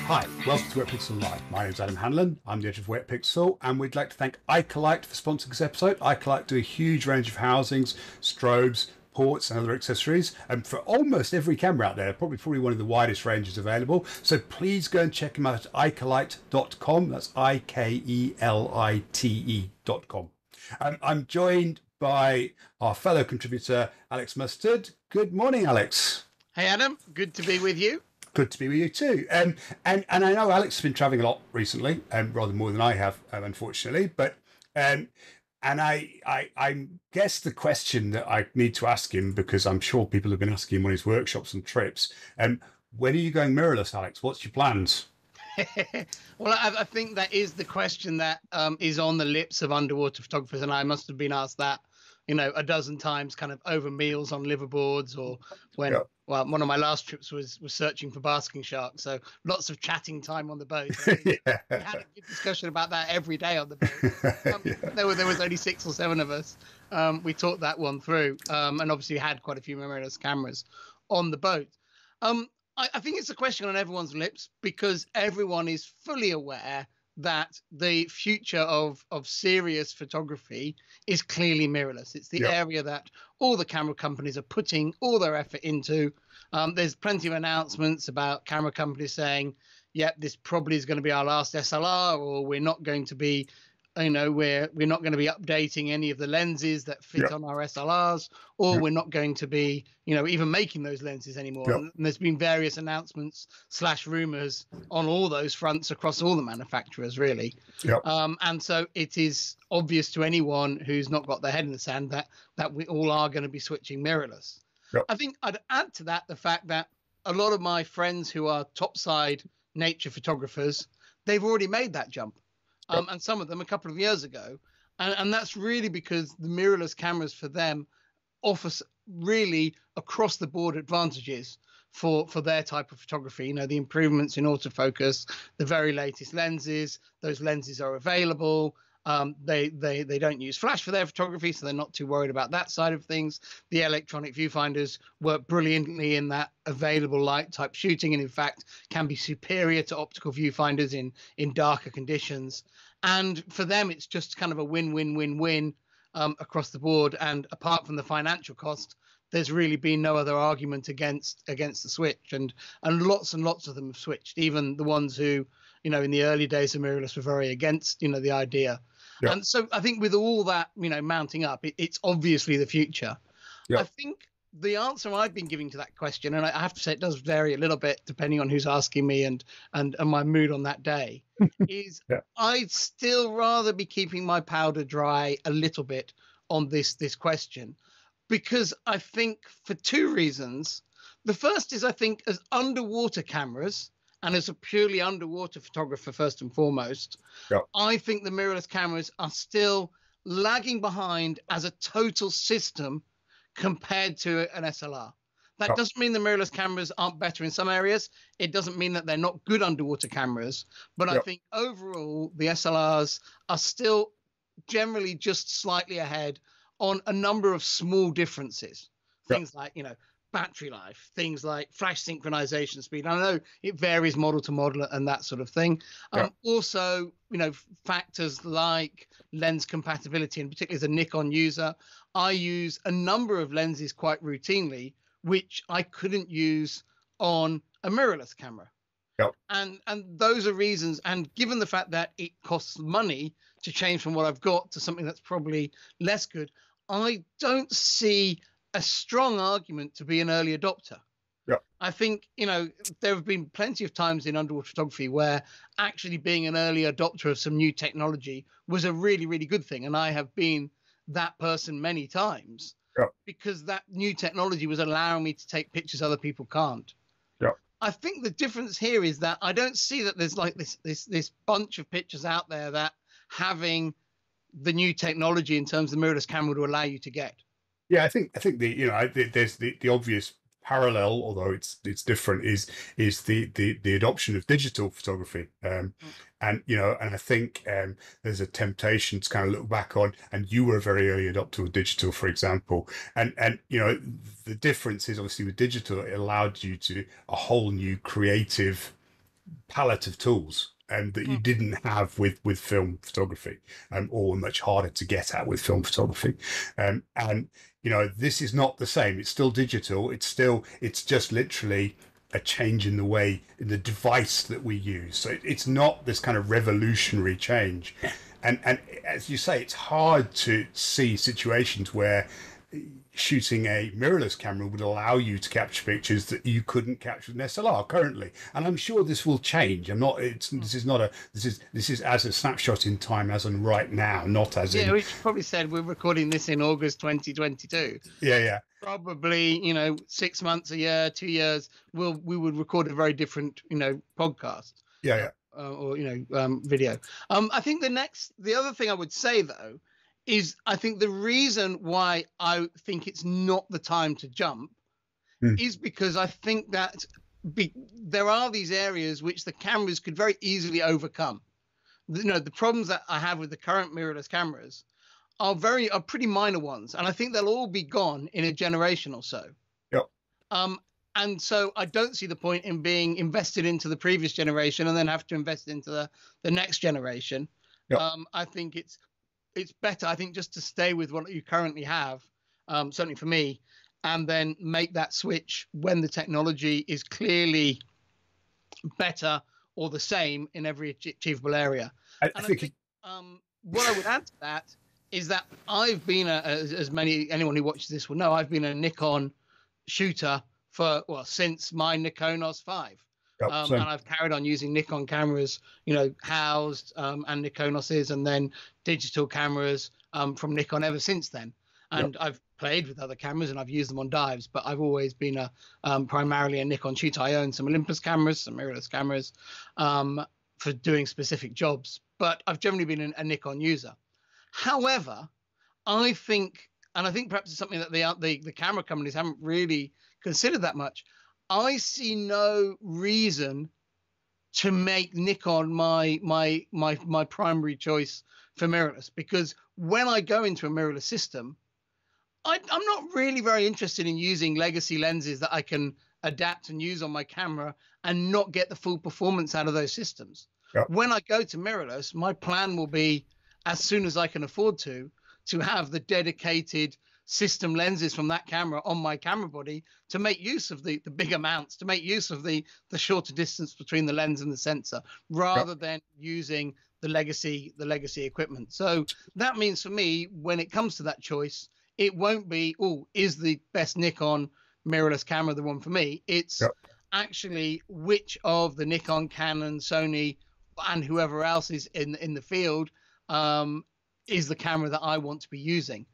Hi, welcome to Wetpixel Live. My name is Adam Hanlon. I'm the editor of Wetpixel, and we'd like to thank Icolite for sponsoring this episode. Icolite do a huge range of housings, strobes, ports, and other accessories, and for almost every camera out there, probably one of the widest ranges available. So please go and check them out at icolite.com. That's IKELITE.com. I'm joined by our fellow contributor, Alex Mustard. Good morning, Alex. Hey, Adam. Good to be with you. Good to be with you too. And I know Alex has been traveling a lot recently, rather more than I have, unfortunately. But and I guess the question that I need to ask him, because I'm sure people have been asking him on his workshops and trips, when are you going mirrorless, Alex? What's your plans? Well, I think that is the question that is on the lips of underwater photographers, and I must have been asked that, a dozen times, kind of over meals on liveaboards, or when. Yeah. Well, one of my last trips was searching for basking sharks, so lots of chatting time on the boat. We had a good discussion about that every day on the boat. There was only 6 or 7 of us. We talked that one through, and obviously had quite a few mirrorless cameras on the boat. I think it's a question on everyone's lips because everyone is fully aware that the future of serious photography is clearly mirrorless. It's the area that all the camera companies are putting all their effort into. There's plenty of announcements about camera companies saying, yep, this probably is going to be our last SLR, or we're not going to be, we're not going to be updating any of the lenses that fit on our SLRs, or we're not going to be, even making those lenses anymore. And there's been various announcements / rumors on all those fronts across all the manufacturers, really. And so it is obvious to anyone who's not got their head in the sand that we all are going to be switching mirrorless. I think I'd add to that the fact that a lot of my friends who are topside nature photographers, they've already made that jump. And some of them a couple of years ago. And that's really because the mirrorless cameras for them offer really across the board advantages for their type of photography. The improvements in autofocus, the very latest lenses, those lenses are available. They don't use flash for their photography, so they're not too worried about that side of things. The electronic viewfinders work brilliantly in that available light type shooting, and in fact can be superior to optical viewfinders in darker conditions. And for them, it's just kind of a win-win-win-win across the board. And apart from the financial cost, there's really been no other argument against the switch. And lots of them have switched, even the ones who, in the early days of mirrorless were very against, the idea. And so I think with all that, mounting up, it's obviously the future. I think the answer I've been giving to that question, and I have to say it does vary a little bit depending on who's asking me and my mood on that day, is I'd still rather be keeping my powder dry a little bit on this question, because I think for 2 reasons. The first is I think as underwater cameras, and as a purely underwater photographer, first and foremost, I think the mirrorless cameras are still lagging behind as a total system compared to an SLR. That doesn't mean the mirrorless cameras aren't better in some areas. It doesn't mean that they're not good underwater cameras. But I think overall, the SLRs are still generally just slightly ahead on a number of small differences. Things like, battery life, things like flash synchronization speed. I know it varies model to model and that sort of thing. Also, factors like lens compatibility, and particularly as a Nikon user, I use a number of lenses quite routinely, which I couldn't use on a mirrorless camera. And those are reasons. And given the fact that it costs money to change from what I've got to something that's probably less good, I don't see a strong argument to be an early adopter. I think, there have been plenty of times in underwater photography where actually being an early adopter of some new technology was a really, really good thing. And I have been that person many times because that new technology was allowing me to take pictures other people can't. I think the difference here is that I don't see that there's like this bunch of pictures out there that having the new technology in terms of the mirrorless camera would allow you to get. Yeah, I think there's the obvious parallel, although it's different, is the adoption of digital photography, and I think there's a temptation to kind of look back on, and you were a very early adopter of digital, for example, and the difference is obviously with digital, it allowed you to a whole new creative palette of tools that you didn't have with film photography, or much harder to get at with film photography. And this is not the same. It's still digital. It's just literally a change in the way, in the device that we use. So it's not this kind of revolutionary change. And as you say, it's hard to see situations where shooting a mirrorless camera would allow you to capture pictures that you couldn't capture with an SLR currently. And I'm sure this will change. This is as a snapshot in time, as in right now, not as in. Yeah, we probably said we're recording this in August 2022. Yeah. Probably, 6 months, a year, 2 years, we would record a very different, podcast. Yeah. Or video. I think the other thing I would say though is I think the reason why I think it's not the time to jump is because I think that there are these areas which the cameras could very easily overcome. The problems that I have with the current mirrorless cameras are pretty minor ones, and I think they'll all be gone in a generation or so. Yep. And so I don't see the point in being invested into the previous generation and then have to invest into the next generation. Yep. I think it's better, I think, just to stay with what you currently have, certainly for me, and then make that switch when the technology is clearly better or the same in every achievable area. I think what I would add to that is that I've been, anyone who watches this will know, I've been a Nikon shooter since my Nikonos 5. And I've carried on using Nikon cameras, housed and Nikonoses, and then digital cameras from Nikon ever since then. And I've played with other cameras and I've used them on dives, but I've always been primarily a Nikon shooter. I own some Olympus cameras, some mirrorless cameras for doing specific jobs, but I've generally been a Nikon user. However, I think perhaps it's something that the camera companies haven't really considered that much. I see no reason to make Nikon my primary choice for mirrorless, because when I go into a mirrorless system, I'm not really very interested in using legacy lenses that I can adapt and use on my camera and not get the full performance out of those systems. Yep. When I go to mirrorless, my plan will be, as soon as I can afford to have the dedicated system lenses from that camera on my camera body to make use of the bigger mounts, to make use of the shorter distance between the lens and the sensor, rather than using the legacy equipment. So that means for me, when it comes to that choice, it won't be, is the best Nikon mirrorless camera the one for me? It's actually which of the Nikon, Canon, Sony, and whoever else is in the field is the camera that I want to be using.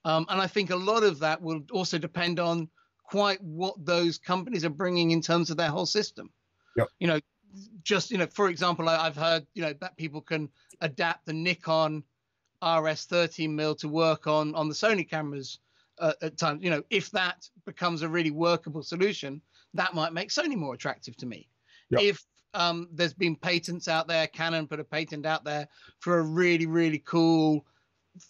And I think a lot of that will also depend on quite what those companies are bringing in terms of their whole system. Yep. For example, I've heard, that people can adapt the Nikon RS 13mm to work on the Sony cameras at times. If that becomes a really workable solution, that might make Sony more attractive to me. Yep. If there's been patents out there, Canon put a patent out there for a really, really cool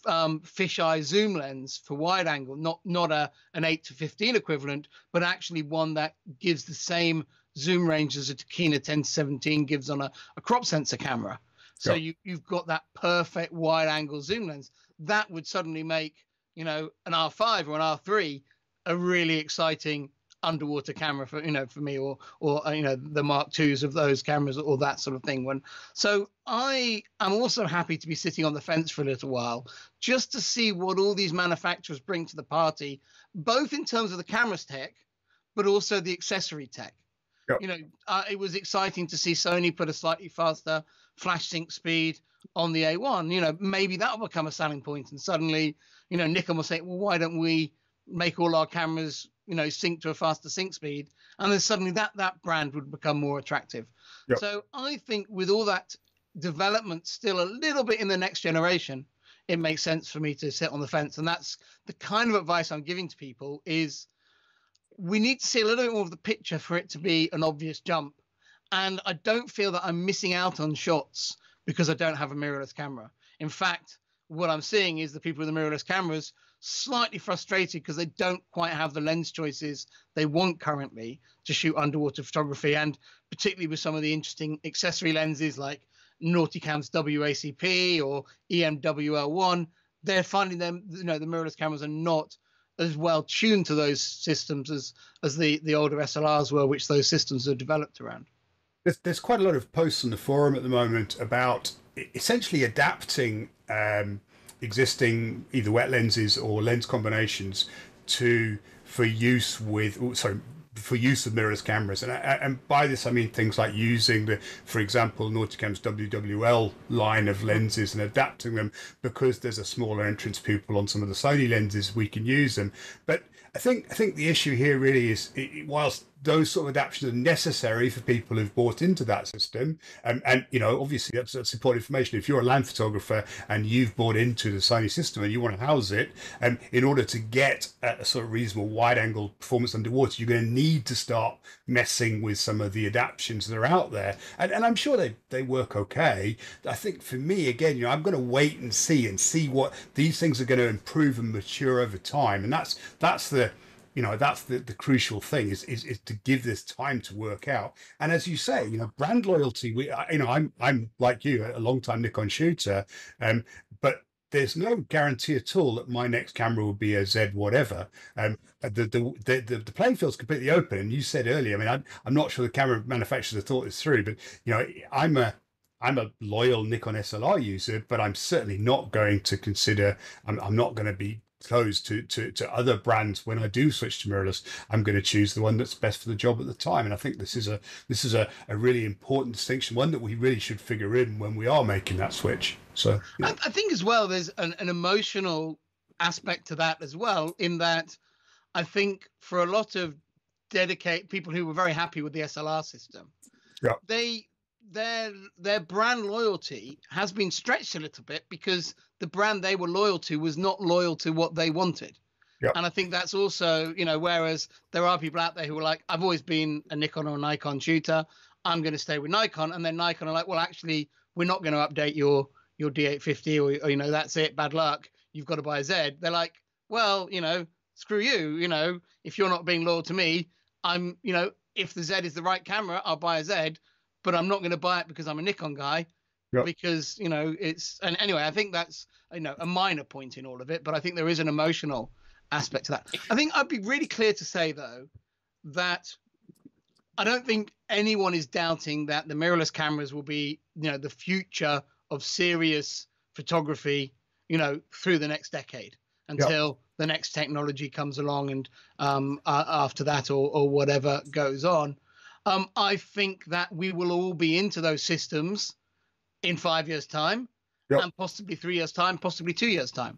fisheye zoom lens for wide angle, not an 8-15 equivalent, but actually one that gives the same zoom range as a Tokina 10-17 gives on a crop sensor camera. So you've got that perfect wide angle zoom lens. That would suddenly make, an R5 or an R3 a really exciting underwater camera for me, or the Mark IIs of those cameras, or that sort of thing. So I am also happy to be sitting on the fence for a little while, just to see what all these manufacturers bring to the party, both in terms of the cameras tech, but also the accessory tech. Yep. It was exciting to see Sony put a slightly faster flash sync speed on the A1. Maybe that will become a selling point, and suddenly, Nikon will say, well, why don't we make all our cameras sync to a faster sync speed, and then suddenly that brand would become more attractive. Yep. So I think with all that development still a little bit in the next generation, it makes sense for me to sit on the fence. And that's the kind of advice I'm giving to people, is we need to see a little bit more of the picture for it to be an obvious jump. And I don't feel that I'm missing out on shots because I don't have a mirrorless camera. In fact, what I'm seeing is the people with the mirrorless cameras slightly frustrated because they don't quite have the lens choices they want currently to shoot underwater photography, and particularly with some of the interesting accessory lenses like Nauticam's WACP or EMWL1, they're finding them, the mirrorless cameras are not as well tuned to those systems as the older SLRs were, which those systems are developed around. There's quite a lot of posts on the forum at the moment about essentially adapting existing either wet lenses or lens combinations for use with mirrorless cameras, and by this I mean things like using for example, Nauticam's WWL line of lenses and adapting them because there's a smaller entrance pupil on some of the Sony lenses. We can use them, but I think the issue here really is, whilst those sort of adaptations are necessary for people who've bought into that system, and obviously that's important information. If you're a land photographer and you've bought into the Sony system and you want to house it, in order to get a sort of reasonable wide-angle performance underwater, you're going to need to start messing with some of the adaptations that are out there, and I'm sure they work okay. I think for me, again, I'm going to wait and see what these things are going to improve and mature over time, and that's the crucial thing is to give this time to work out. And as you say, brand loyalty. I'm like you, a long time Nikon shooter, but there's no guarantee at all that my next camera will be a Z whatever. The playing field's completely open. And you said earlier, I'm not sure the camera manufacturers have thought this through, but I'm a loyal Nikon SLR user, but I'm certainly not going to consider. I'm not going to be closed to other brands. When I do switch to mirrorless, I'm going to choose the one that's best for the job at the time. And I think this is a really important distinction, one that we really should figure in when we are making that switch. So I think as well, there's an emotional aspect to that as well, in that I think for a lot of dedicated people who were very happy with the SLR system, their brand loyalty has been stretched a little bit because the brand they were loyal to was not loyal to what they wanted. And I think that's also, whereas there are people out there who are like, I've always been a Nikon or Nikon shooter, I'm going to stay with Nikon. And then Nikon are like, well, actually, we're not going to update your D850 or that's it, bad luck, you've got to buy a Z. They're like, well, screw you, if you're not being loyal to me, I'm, if the Z is the right camera, I'll buy a Z, but I'm not going to buy it because I'm a Nikon guy. Because it's, and anyway, I think that's a minor point in all of it, but I think there is an emotional aspect to that. I think I'd be really clear to say though that I don't think anyone is doubting that the mirrorless cameras will be the future of serious photography through the next decade, until the next technology comes along, and after that or whatever goes on. I think that we will all be into those systems in 5 years' time, and possibly 3 years' time, possibly 2 years' time.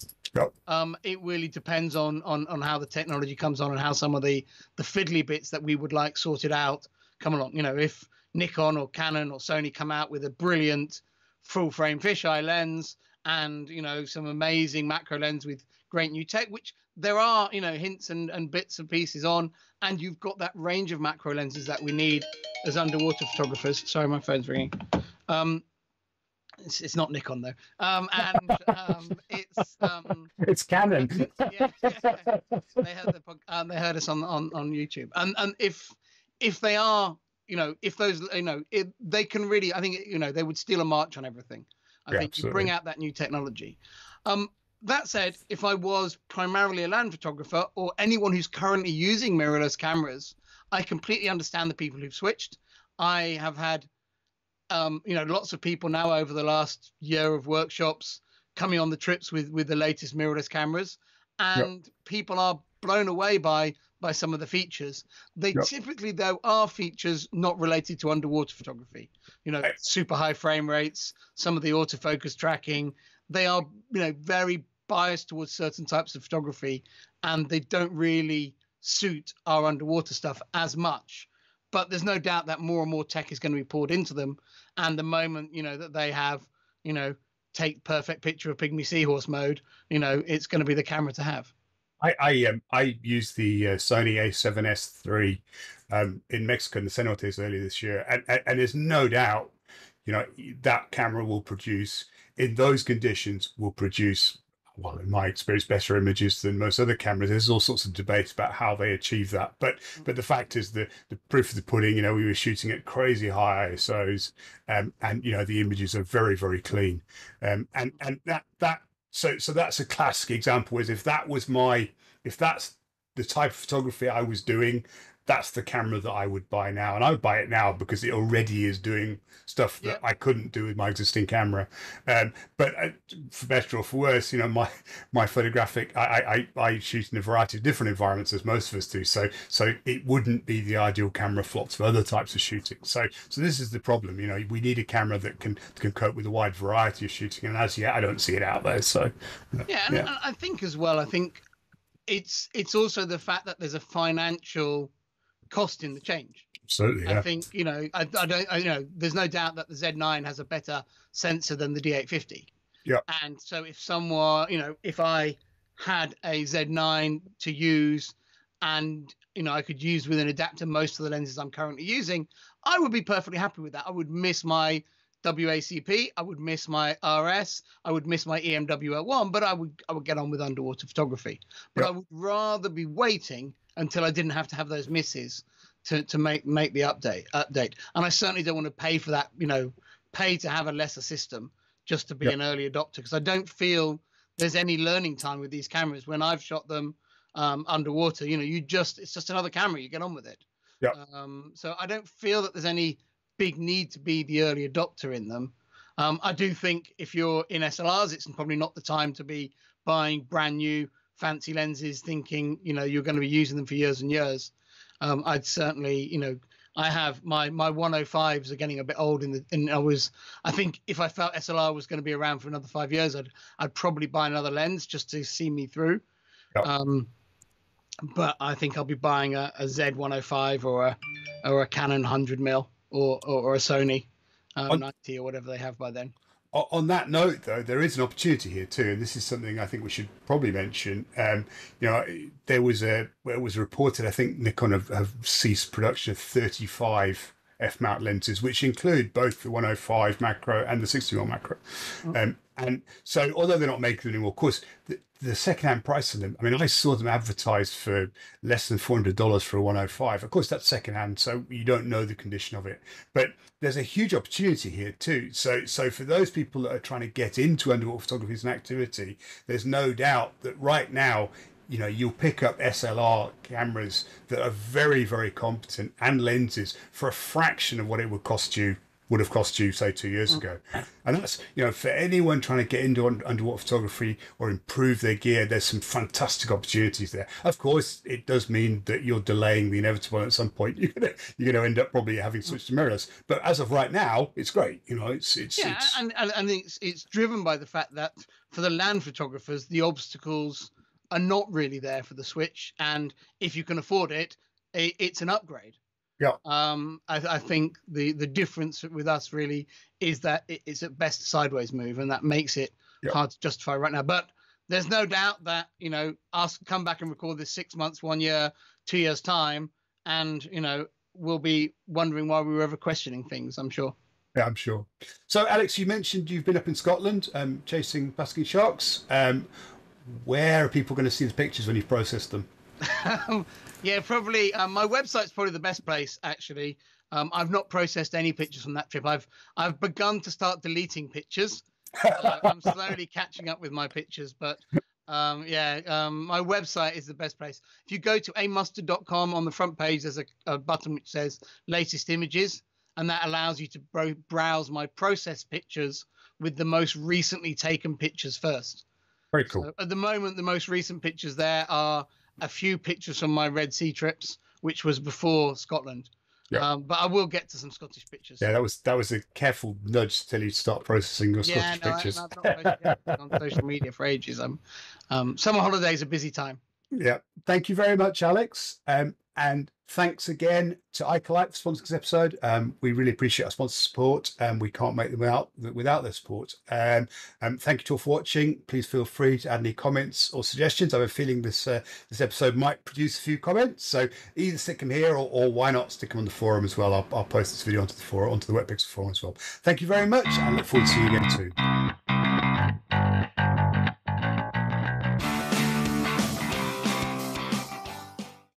It really depends on how the technology comes on and how some of the fiddly bits that we would like sorted out come along. If Nikon or Canon or Sony come out with a brilliant full frame fisheye lens and some amazing macro lens with great new tech, which there are hints and bits and pieces on, and you've got that range of macro lenses that we need as underwater photographers. Sorry, my phone's ringing. It's not Nikon though, it's Canon. They heard us on YouTube, and if they are, if those, they can really, I think, they would steal a march on everything. I think you bring out that new technology. That said, if I was primarily a land photographer or anyone who's currently using mirrorless cameras, I completely understand the people who've switched. I have had lots of people now over the last year of workshops coming on the trips with the latest mirrorless cameras, and people are blown away by some of the features. They typically, though, are features not related to underwater photography. Super high frame rates, some of the autofocus tracking. They are, very biased towards certain types of photography, and they don't really suit our underwater stuff as much. But there's no doubt that more and more tech is going to be poured into them. And the moment, that they have, take perfect picture of pygmy seahorse mode, it's going to be the camera to have. I used the Sony A7S III in Mexico in the cenotes earlier this year, and there's no doubt, that camera will produce in those conditions will produce, well, in my experience, better images than most other cameras. There's all sorts of debate about how they achieve that, but the fact is the proof of the pudding. We were shooting at crazy high ISOs, and the images are very, very clean, and that so that's a classic example. Is if that's the type of photography I was doing, that's the camera that I would buy now. And I would buy it now because it already is doing stuff that I couldn't do with my existing camera. But for better or for worse, my photographic, I shoot in a variety of different environments as most of us do. So it wouldn't be the ideal camera for lots of other types of shooting. So this is the problem. We need a camera that can cope with a wide variety of shooting. And as yet, I don't see it out there. So and I think as well, it's also the fact that there's a financial cost in the change. Absolutely, yeah. I think there's no doubt that the Z9 has a better sensor than the D850. Yeah. And so if someone, if I had a Z9 to use, and I could use with an adapter most of the lenses I'm currently using, I would be perfectly happy with that. I would miss my WACP, I would miss my RS, I would miss my EMWL1, but I would get on with underwater photography. But I would rather be waiting until I didn't have to have those misses to make the update. And I certainly don't want to pay for that, pay to have a lesser system just to be an early adopter, because I don't feel there's any learning time with these cameras. When I've shot them underwater, it's just another camera, you get on with it. Yeah. So I don't feel that there's any big need to be the early adopter in them. I do think if you're in SLRs, it's probably not the time to be buying brand new fancy lenses thinking you're going to be using them for years and years. I'd certainly I have my 105s are getting a bit old I think if I felt SLR was going to be around for another 5 years, I'd probably buy another lens just to see me through. But I think I'll be buying a Z105 or a Canon 100mm or a Sony 90 or whatever they have by then. On that note, though, there is an opportunity here too, and this is something I think we should probably mention. It was reported, I think Nikon have ceased production of 35 f-mount lenses, which include both the 105 macro and the 60mm macro. And so, although they're not making them anymore, of course, the second-hand price of them, I saw them advertised for less than $400 for a 105. Of course, that's second-hand, so you don't know the condition of it. But there's a huge opportunity here too. So for those people that are trying to get into underwater photography as an activity, there's no doubt that right now, you'll pick up SLR cameras that are very, very competent and lenses for a fraction of what it would have cost you, say, 2 years ago. And that's, for anyone trying to get into underwater photography or improve their gear, there's some fantastic opportunities there. Of course, it does mean that you're delaying the inevitable. At some point, you're gonna end up probably having switched to mirrorless. But as of right now, it's great. And it's driven by the fact that for the land photographers, the obstacles are not really there for the switch, and if you can afford it, it's an upgrade. Yeah. I think the difference with us really is that it's at best a sideways move, and that makes it hard to justify right now. But there's no doubt that us come back and record this 6 months, 1 year, 2 years time, and we'll be wondering why we were ever questioning things, I'm sure. Yeah, I'm sure. So Alex, you mentioned you've been up in Scotland chasing basking sharks. Where are people going to see the pictures when you've processed them? Yeah, probably. My website's probably the best place, actually. I've not processed any pictures from that trip. I've begun to start deleting pictures. I'm slowly catching up with my pictures, but my website is the best place. If you go to amustard.com, on the front page, there's a button which says latest images, and that allows you to browse my processed pictures with the most recently taken pictures first. Very cool. So at the moment, the most recent pictures there are a few pictures from my Red Sea trips, which was before Scotland. Yeah. But I will get to some Scottish pictures. Yeah, that was a careful nudge to tell you to start processing your Scottish pictures. I've not posted on social media for ages. Summer holidays are a busy time. Yeah. Thank you very much, Alex. And thanks again to Icolite for sponsoring this episode. We really appreciate our sponsor support, and we can't make them without their support. Thank you to all for watching. Please feel free to add any comments or suggestions. I have a feeling this episode might produce a few comments, so either stick them here or why not stick them on the forum as well. I'll post this video onto the Wet Pixel forum as well. Thank you very much, and look forward to seeing you again too.